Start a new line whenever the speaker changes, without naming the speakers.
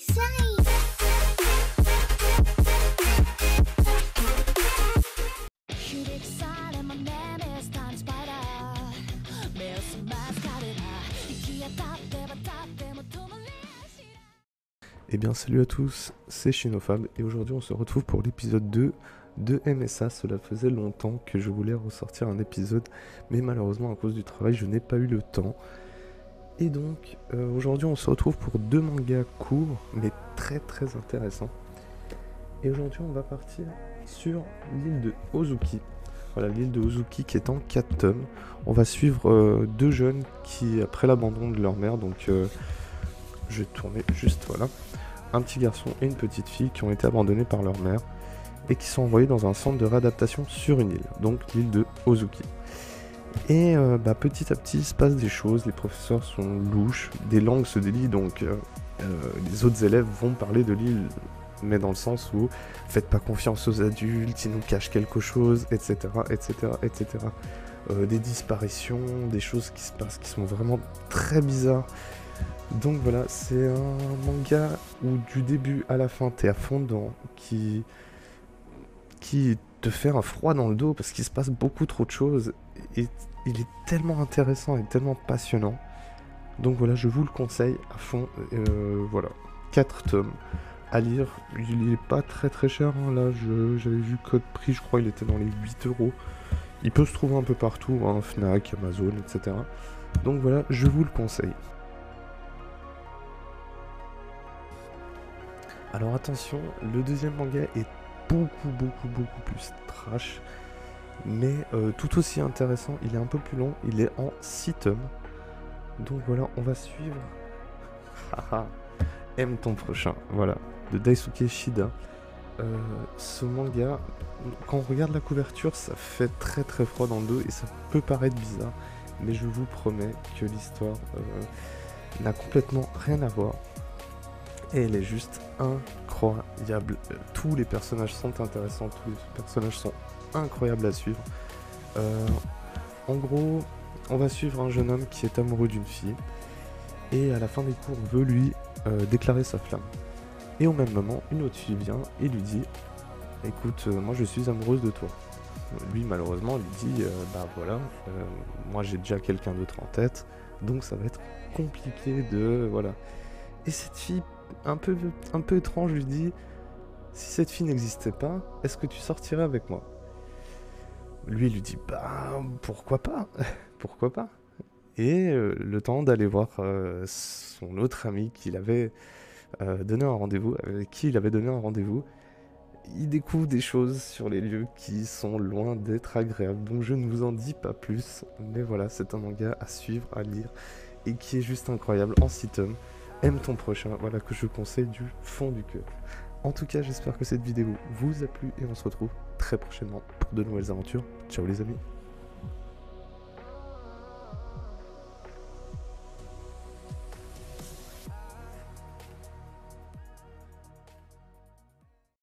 Eh bien salut à tous, c'est Shinofab et aujourd'hui on se retrouve pour l'épisode 2 de MSA. Cela faisait longtemps que je voulais ressortir un épisode, mais malheureusement à cause du travail je n'ai pas eu le temps. Et donc aujourd'hui on se retrouve pour deux mangas courts mais très intéressants. Et aujourd'hui on va partir sur l'île de Ozuki. Voilà, l'île de Ozuki qui est en 4 tomes. On va suivre deux jeunes qui, après l'abandon de leur mère, donc je vais tourner juste, voilà, un petit garçon et une petite fille qui ont été abandonnés par leur mère et qui sont envoyés dans un centre de réadaptation sur une île, donc l'île de Ozuki. Et petit à petit il se passe des choses, les professeurs sont louches, des langues se délient, donc les autres élèves vont parler de l'île, mais dans le sens où faites pas confiance aux adultes, ils nous cachent quelque chose, etc. Des disparitions, des choses qui se passent qui sont vraiment très bizarres. Donc voilà, c'est un manga où du début à la fin t'es à fond dedans, qui te fait un froid dans le dos parce qu'il se passe beaucoup trop de choses et il est tellement intéressant et tellement passionnant. Donc voilà, je vous le conseille à fond. Voilà, 4 tomes à lire. Il est pas très cher, hein. Là j'avais vu code prix, je crois il était dans les 8 €. Il peut se trouver un peu partout, hein, Fnac, Amazon, etc. Donc voilà, je vous le conseille. Alors attention, le deuxième manga est beaucoup plus trash, mais tout aussi intéressant. Il est un peu plus long, il est en 6 tomes. Donc voilà, on va suivre Aime ton prochain, voilà, de Daisuke Shida. Ce manga, quand on regarde la couverture, ça fait très froid dans le dos et ça peut paraître bizarre, mais je vous promets que l'histoire n'a complètement rien à voir. Et elle est juste incroyable. Tous les personnages sont intéressants, tous les personnages sont incroyables à suivre. En gros, on va suivre un jeune homme qui est amoureux d'une fille et à la fin des cours veut lui déclarer sa flamme. Et au même moment, une autre fille vient et lui dit « Écoute, moi je suis amoureuse de toi ». Lui malheureusement lui dit moi j'ai déjà quelqu'un d'autre en tête, donc ça va être compliqué de... voilà. Et cette fille un peu étrange lui dit « Si cette fille n'existait pas, est-ce que tu sortirais avec moi ?» Lui il lui dit « Bah pourquoi pas, pourquoi pas ?» Et le temps d'aller voir son autre ami qu'il avait donné un rendez-vous, avec qui il avait donné un rendez-vous, il découvre des choses sur les lieux qui sont loin d'être agréables. Donc je ne vous en dis pas plus, mais voilà, c'est un manga à suivre, à lire, et qui est juste incroyable en 6 tomes. Aime ton prochain, voilà, que je conseille du fond du cœur. En tout cas, j'espère que cette vidéo vous a plu et on se retrouve très prochainement pour de nouvelles aventures. Ciao les amis.